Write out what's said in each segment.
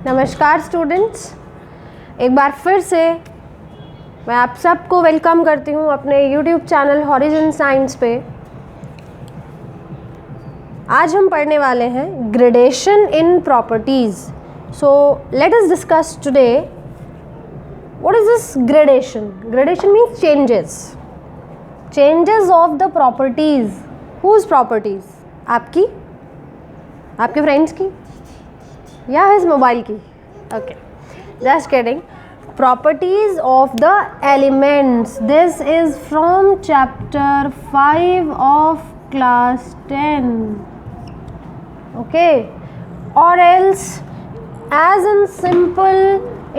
नमस्कार स्टूडेंट्स, एक बार फिर से मैं आप सबको वेलकम करती हूँ अपने YouTube चैनल हॉरिजन साइंस पे। आज हम पढ़ने वाले हैं gradation in properties. So let us discuss today what is this gradation. Gradation means changes of the properties. Whose properties? आपकी, आपके फ्रेंड्स की या हिज मोबाइल की? Okay, just kidding. Properties of the elements, this is from chapter 5 of class 10। Okay, और else as in simple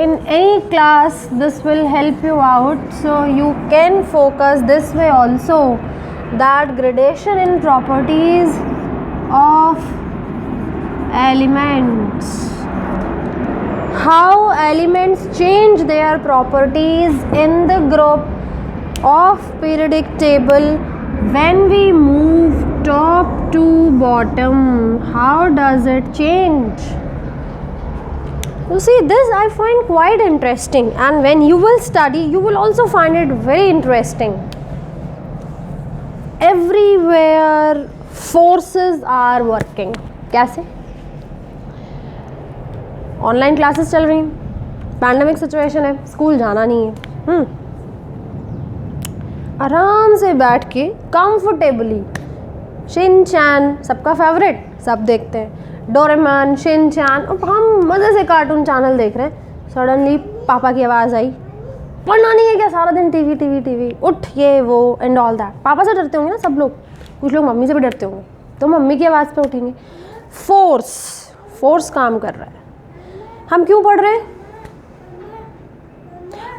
in any class this will help you out, so you can focus this way also, that gradation in properties of elements, how elements change their properties in the group of periodic table when we move top to bottom. How does it change? You see, this I find quite interesting, and when you will study you will also find it very interesting. Everywhere forces are working. कैसे? Online classes चल रही हैं, pandemic situation है, school जाना नहीं है, आराम से बैठ के कंफर्टेबली शिन चैन, सबका फेवरेट, सब देखते हैं, डोरेमोन, शिन चैन, और हम मज़े से कार्टून चैनल देख रहे हैं। सडनली पापा की आवाज़ आई, पढ़ना नहीं है क्या सारा दिन? टीवी टीवी टीवी, उठ, ये वो एंड ऑल दैट। पापा से डरते होंगे ना सब लोग, कुछ लोग मम्मी से भी डरते होंगे, तो मम्मी की आवाज़ पे उठेंगे। फोर्स काम कर रहा है। हम क्यों पढ़ रहे हैं?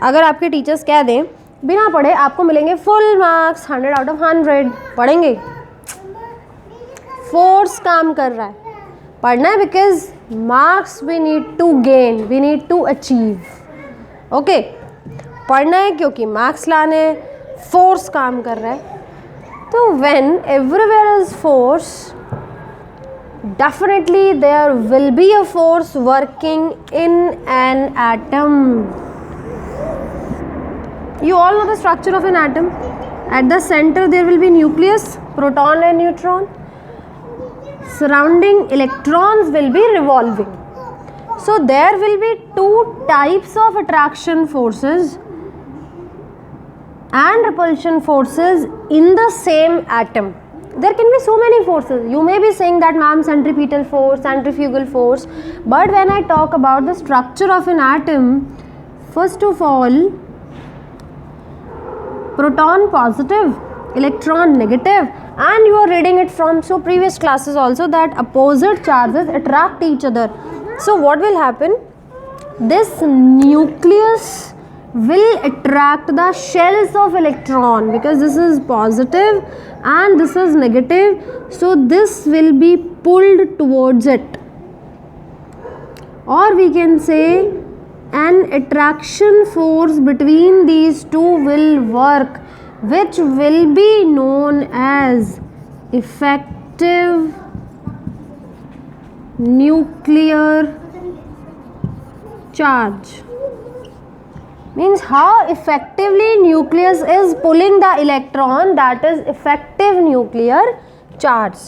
अगर आपके टीचर्स कह दें बिना पढ़े आपको मिलेंगे फुल मार्क्स, 100 आउट ऑफ 100, पढ़ेंगे? फोर्स काम कर रहा है, पढ़ना है, because marks we need to gain, we need to achieve. Okay, पढ़ना है क्योंकि मार्क्स लाने, फोर्स काम कर रहा है। तो when everywhere is force, definitely there will be a force working in an atom. You all know the structure of an atom. At the center there will be nucleus, proton and neutron. Surrounding electrons will be revolving. So there will be two types of attraction forces and repulsion forces in the same atom. There can be so many forces. You may be saying that ma'am, centripetal force, centrifugal force, but when I talk about the structure of an atom, first of all, proton positive, electron negative, and you are reading it from previous classes also, that opposite charges attract each other. So what will happen? This nucleus will attract the shells of electron, because this is positive and this is negative, so this will be pulled towards it, or we can say an attraction force between these two will work, which will be known as effective nuclear charge. Means how effectively nucleus is pulling the electron, that is effective nuclear charge.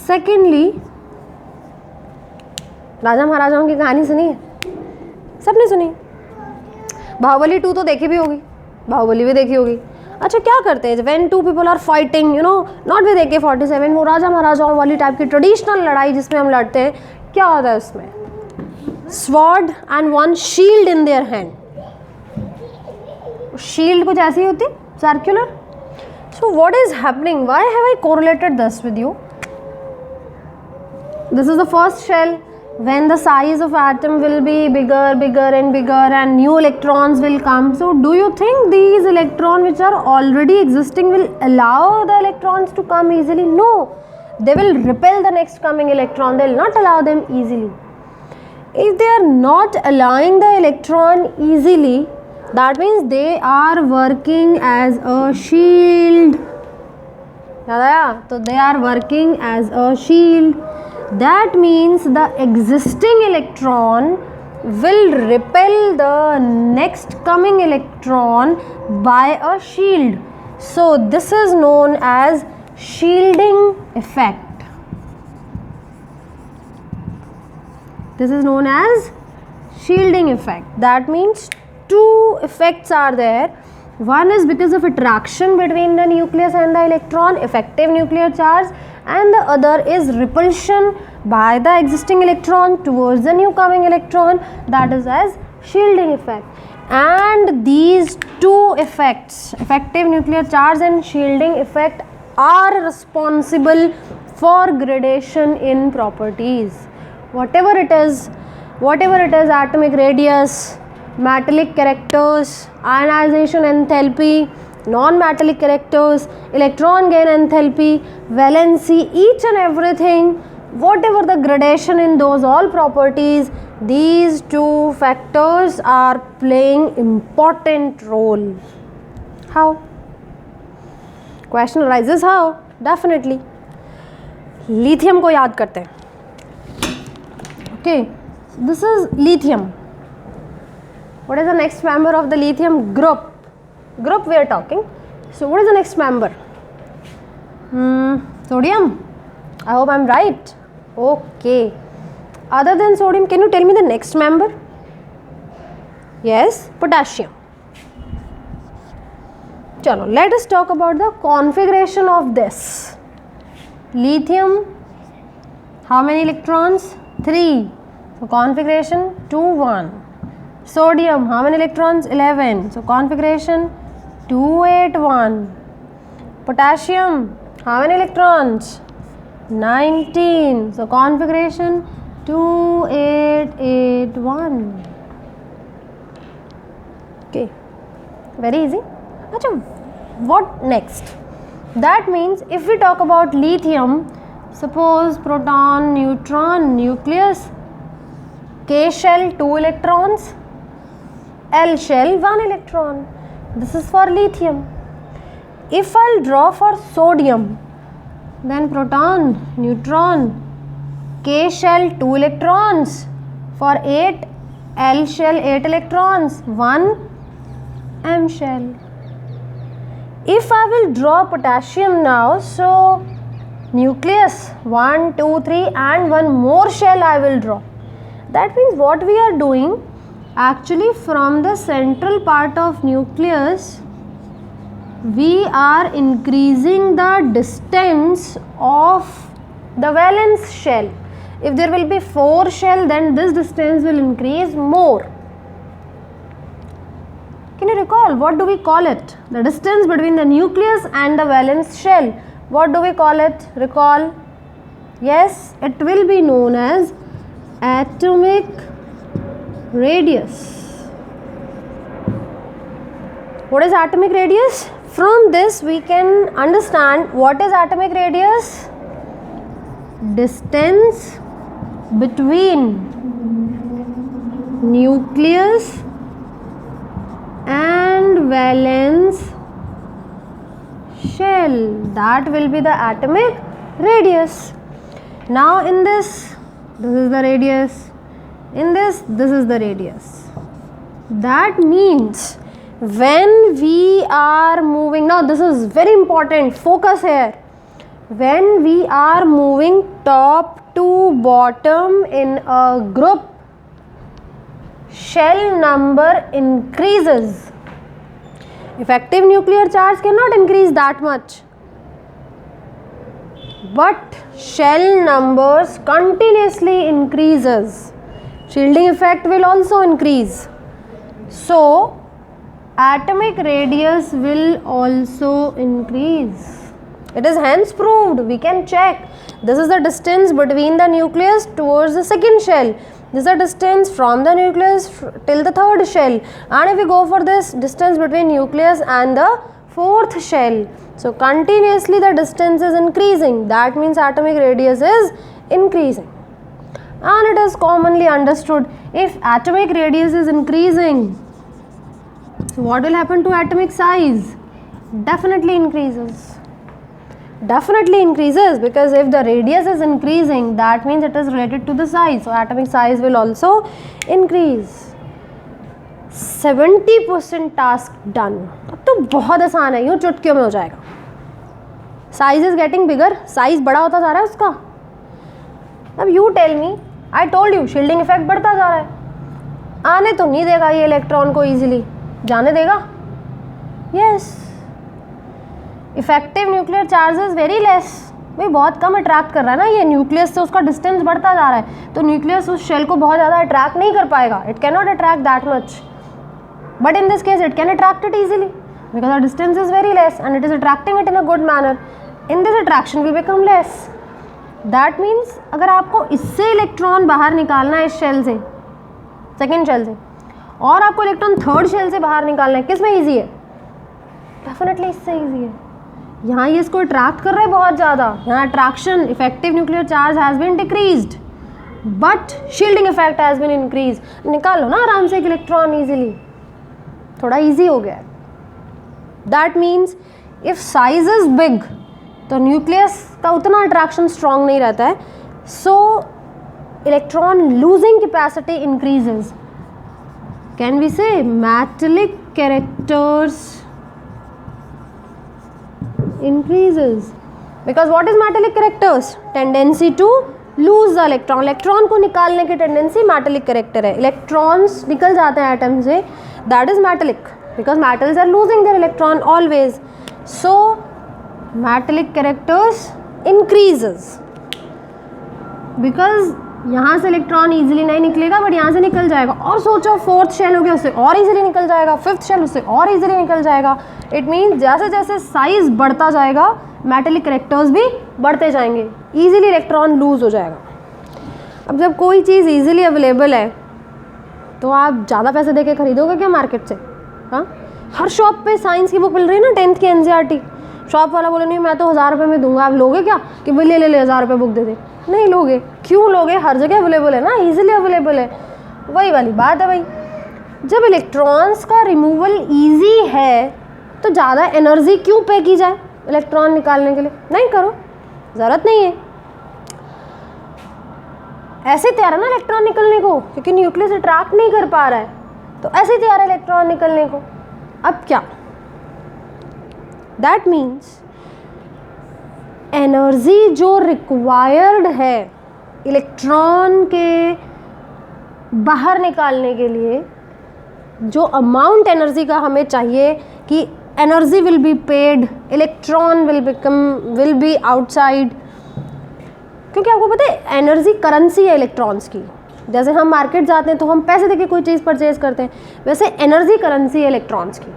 Secondly, राजा महाराजाओं की कहानी सुनी है? सबने सुनी। बाहुबली 2 तो देखी भी होगी, बाहुबली भी देखी होगी। अच्छा, क्या करते हैं when two people are fighting, you know, not with AK-47, वो राजा महाराजाओं वाली टाइप की ट्रेडिशनल लड़ाई जिसमें हम लड़ते हैं, क्या होता है उसमें? Sword and one shield in their hand. Shield कुछ ऐसी होती, circular. So what is happening? Why have I correlated this with you? This is the first shell. When the size of atom will be bigger and new electrons will come, so do you think these electrons which are already existing will allow the electrons to come easily? No, they will repel the next coming electron, they will not allow them easily. If they are not allowing the electron easily, that means they are working as a shield. याद आया? तो they are working as a shield. That means the existing electron will repel the next coming electron by a shield. So this is known as shielding effect. This is known as shielding effect. That means two effects are there. One is because of attraction between the nucleus and the electron, effective nuclear charge, and the other is repulsion by the existing electron towards the new coming electron, that is as shielding effect. And these two effects, effective nuclear charge and shielding effect, are responsible for gradation in properties. Whatever it is, atomic radius, metallic characters, ionization enthalpy, non-metallic characters, electron gain enthalpy, valency, each and everything, whatever the gradation in those all properties, these two factors are playing important role. How? Question arises how? Definitely. Lithium को याद करते हैं. Okay, this is lithium. What is the next member of the lithium group? Group we are talking. So what is the next member? Sodium. I hope I am right. Okay. Other than sodium, can you tell me the next member? Yes, potassium. Chalo, let us talk about the configuration of this. Lithium, how many electrons? 3. So configuration 2, 1. Sodium, how many electrons? 11. So configuration 2, 8, 1. Potassium, how many electrons? 19. So configuration 2, 8, 8, 1. Okay, very easy. Achha, what next? That means if we talk about lithium, suppose proton, neutron, nucleus, K shell 2 electrons, L shell 1 electron. This is for lithium. If I'll draw for sodium, then proton, neutron, K shell 2 electrons, for 8, L shell 8 electrons, 1 M shell. If I will draw potassium now, so nucleus 1, 2, 3 and one more shell I will draw. That means what we are doing, actually from the central part of nucleus, we are increasing the distance of the valence shell. If there will be 4 shell, then this distance will increase more. Can you recall, what do we call it? The distance between the nucleus and the valence shell. What do we call it? Recall. Yes, it will be known as atomic radius. What is atomic radius? From this we can understand what is atomic radius. Distance between nucleus and valence shell, that will be the atomic radius. Now in this is the radius, in this is the radius. That means when we are moving, now this is very important, focus here. When we are moving top to bottom in a group, shell number increases. Effective nuclear charge cannot increase that much, but shell numbers continuously increases. Shielding effect will also increase. So atomic radius will also increase. It is hence proved, we can check. This is the distance between the nucleus towards the second shell. This is the distance from the nucleus till the third shell. And if we go for this distance between nucleus and the fourth shell, so continuously the distance is increasing. That means atomic radius is increasing. And it is commonly understood, if atomic radius is increasing, so what will happen to atomic size? Definitely increases. Definitely increases, because if the radius is increasing, that means it is related to the size, so atomic size will also increase. 70% task done. अब तो बहुत आसान है, यूँ चुटकियों में हो जाएगा. Size is getting bigger, size बड़ा होता जा रहा है उसका. अब you tell me, I told you shielding effect बढ़ता जा रहा है. आने तो नहीं देगा ये इलेक्ट्रॉन को इजीली, जाने देगा? Yes. Effective nuclear charge is very less. भाई बहुत कम अट्रैक्ट कर रहा है ना ये, न्यूक्लियस से उसका डिस्टेंस बढ़ता जा रहा है, तो न्यूक्लियस उस शेल को बहुत ज़्यादा अट्रैक्ट नहीं कर पाएगा. It can not attract that much, but in this case it can attract it easily because the distance is very less and it is attracting it in a good manner. In this attraction will become less. That means अगर आपको इससे electron बाहर निकालना है, इस shell से, second shell से, और आपको इलेक्ट्रॉन थर्ड शेल से बाहर निकालना है, किस में ईजी है? डेफिनेटली इससे ईजी है. यहाँ ये इसको अट्रैक्ट कर रहा है बहुत ज़्यादा, यहाँ attraction, effective nuclear charge has been decreased but shielding effect has been increase. निकाल लो ना आराम से एक इलेक्ट्रॉन ईजिली, थोड़ा ईजी हो गया है. That means if size is big तो न्यूक्लियस का उतना अट्रैक्शन स्ट्रॉन्ग नहीं रहता है, so electron losing capacity increases. Can we say metallic characters increases because what is metallic characters? Tendency to lose the electron. Electron को निकालने की tendency metallic character है. इलेक्ट्रॉन्स निकल जाते हैं एटम से, that is metallic because metals are losing their electron always. So metallic characters increases because यहाँ से इलेक्ट्रॉन ईजिली नहीं निकलेगा बट यहाँ से निकल जाएगा. और सोचो फोर्थ शेल हो गया, उससे और ईजिली निकल जाएगा, फिफ्थ शेल उससे और ईजिली निकल जाएगा. इट मीन्स जैसे जैसे साइज बढ़ता जाएगा मेटालिक कैरेक्टर्स भी बढ़ते जाएंगे, ईजिली इलेक्ट्रॉन लूज हो जाएगा. अब जब कोई चीज़ ईजिली अवेलेबल है तो आप ज़्यादा पैसे दे के खरीदोगे क्या मार्केट से? हाँ, हर शॉप पे साइंस की बुक मिल रही है ना, 10th की NCERT. शॉप वाला बोले नहीं मैं तो 1000 रुपये में दूंगा, आप लोगे क्या कि भाई ले 1000 रुपये बुक दे दे? नहीं लोगे. क्यों लोगे? हर जगह अवेलेबल है ना, ईजिली अवेलेबल है. वही वाली बात है भाई, जब इलेक्ट्रॉन्स का रिमूवल ईजी है तो ज़्यादा एनर्जी क्यों पे की जाए इलेक्ट्रॉन निकालने के लिए? नहीं करो, ज़रूरत नहीं है. ऐसे तैयार है ना इलेक्ट्रॉन निकलने को, क्योंकि न्यूक्लियस अट्रैक्ट नहीं कर पा रहा है, तो ऐसे तैयार है इलेक्ट्रॉन निकलने को. अब क्या? दैट मीन्स एनर्जी जो रिक्वायर्ड है इलेक्ट्रॉन के बाहर निकालने के लिए, जो अमाउंट एनर्जी का हमें चाहिए कि energy will be paid, electron will be outside. क्योंकि आपको पता है एनर्जी करेंसी है इलेक्ट्रॉन्स की. जैसे हम मार्केट जाते हैं तो हम पैसे देके कोई चीज़ परचेज करते हैं, वैसे एनर्जी करेंसी है इलेक्ट्रॉन्स की.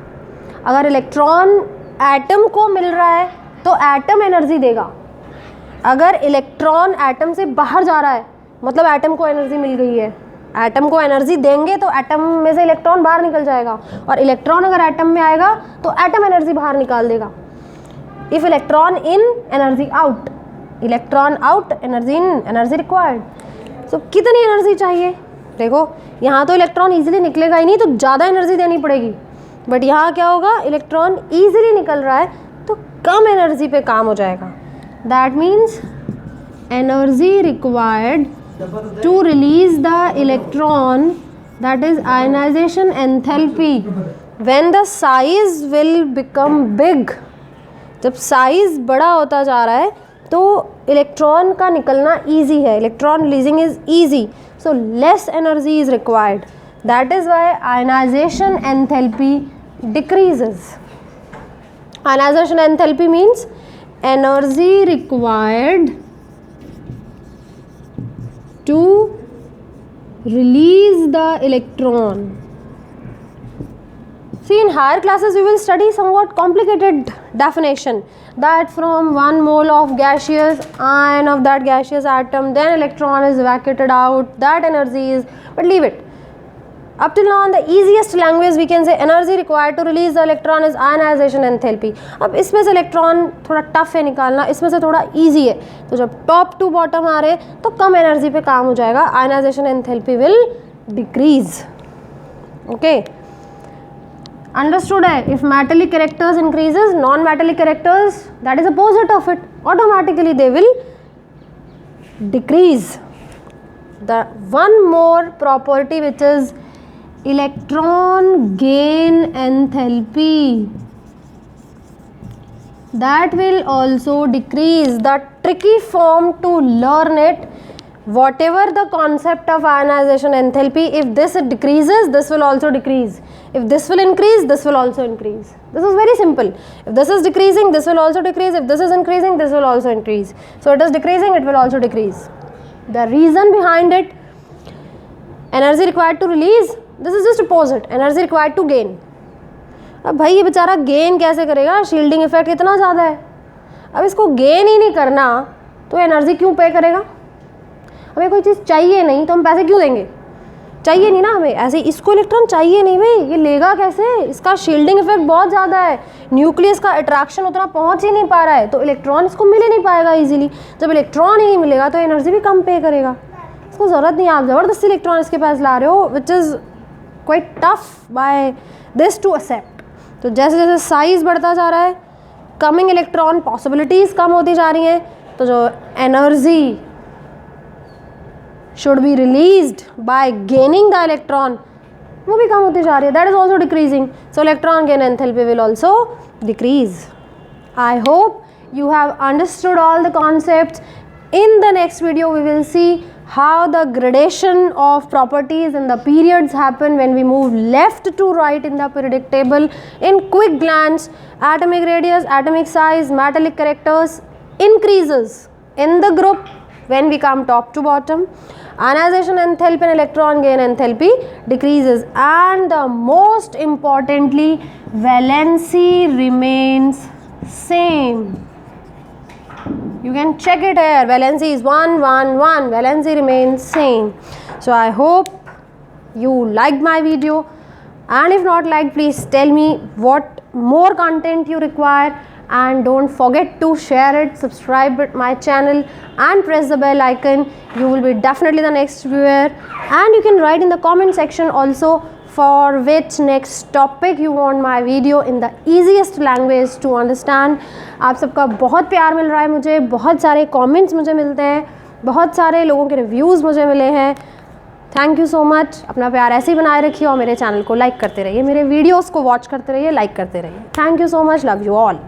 अगर इलेक्ट्रॉन एटम को मिल रहा है तो एटम एनर्जी देगा. अगर इलेक्ट्रॉन एटम से बाहर जा रहा है मतलब एटम को एनर्जी मिल गई है. एटम को एनर्जी देंगे तो एटम में से इलेक्ट्रॉन बाहर निकल जाएगा, और इलेक्ट्रॉन अगर एटम में आएगा तो एटम एनर्जी बाहर निकाल देगा. If electron in energy out, electron out energy in, energy required. So कितनी एनर्जी चाहिए? देखो यहाँ तो इलेक्ट्रॉन ईजिली निकलेगा ही नहीं, तो ज़्यादा एनर्जी देनी पड़ेगी. बट यहाँ क्या होगा, इलेक्ट्रॉन ईजिली निकल रहा है तो कम एनर्जी पे काम हो जाएगा. That means energy required to release the electron, that is ionization enthalpy. When the size will become big, जब साइज बड़ा होता जा रहा है तो इलेक्ट्रॉन का निकलना ईजी है, electron releasing is easy, so less energy is required. That is why ionisation enthalpy decreases. Ionisation enthalpy means energy required to release the electron. See, in higher classes we will study somewhat complicated definition, that from 1 mole of gaseous ion of that gaseous atom, then electron is evacuated out, that energy is, but leave it. Up till now, in the easiest language we can say energy required to release the electron is ionization enthalpy. अब इसमें से electron थोड़ा tough है निकालना, इसमें से थोड़ा easy है, तो जब टॉप टू बॉटम आ रहे तो कम एनर्जी पे काम हो जाएगा. Ionisation enthalpy will decrease. Okay, understood है? If metallic characters increases, non metallic characters that is opposite of it, automatically they will decrease. The one more property which is electron gain enthalpy, that will also decrease. The tricky form to learn it, whatever the concept of ionization enthalpy, if this decreases, this will also decrease. If this will increase, this will also increase. This is very simple. If this is decreasing, this will also decrease. If this is increasing, this will also increase. So it is decreasing, it will also decrease. The reason behind it, energy required to release, this is just opposite, energy required to gain. अब भाई ये बेचारा gain कैसे करेगा? Shielding effect इतना ज़्यादा है, अब इसको गेन ही नहीं करना तो एनर्जी क्यों पे करेगा? हमें कोई चीज़ चाहिए नहीं तो हम पैसे क्यों देंगे? चाहिए नहीं ना हमें, ऐसे इसको इलेक्ट्रॉन चाहिए नहीं भाई, ये लेगा कैसे? इसका शील्डिंग इफेक्ट बहुत ज़्यादा है, न्यूक्लियस का अट्रैक्शन उतना पहुंच ही नहीं पा रहा है, तो इलेक्ट्रॉन इसको मिल ही नहीं पाएगा इजीली. जब इलेक्ट्रॉन ही नहीं मिलेगा तो एनर्जी भी कम पे करेगा. इसको ज़रूरत नहीं, आप ज़बरदस्ती इलेक्ट्रॉन इसके पास ला रहे हो, which is quite tough by this to accept. तो जैसे जैसे साइज़ बढ़ता जा रहा है, कमिंग इलेक्ट्रॉन पॉसिबिलिटीज़ कम होती जा रही हैं, तो जो energy should be released by gaining the electron वो भी कम होती जा रही है, that is also decreasing. So electron gain enthalpy will also decrease. I hope you have understood all the concepts. In the next video we will see how the gradation of properties and the periods happen when we move left to right in the periodic table. In quick glance, atomic radius, atomic size, metallic characters increases in the group when we come top to bottom. Ionization enthalpy and electron gain enthalpy decreases, and the most importantly valency remains same. You can check it here, valency is 1 1 1, valency remains same. So I hope you liked my video, and if not liked, please tell me what more content you require, and don't forget to share it, subscribe to my channel and press the bell icon. You will be definitely the next viewer, and you can write in the comment section also for which next topic you want my video in the easiest language to understand. आप सबका बहुत प्यार मिल रहा है मुझे, बहुत सारे comments मुझे मिलते हैं, बहुत सारे लोगों के रिव्यूज़ मुझे मिले हैं. Thank you so much. अपना प्यार ऐसे ही बनाए रखिए और मेरे चैनल को लाइक करते रहिए, मेरे वीडियोज़ को वॉच करते रहिए, लाइक करते रहिए. Thank you so much. Love you all.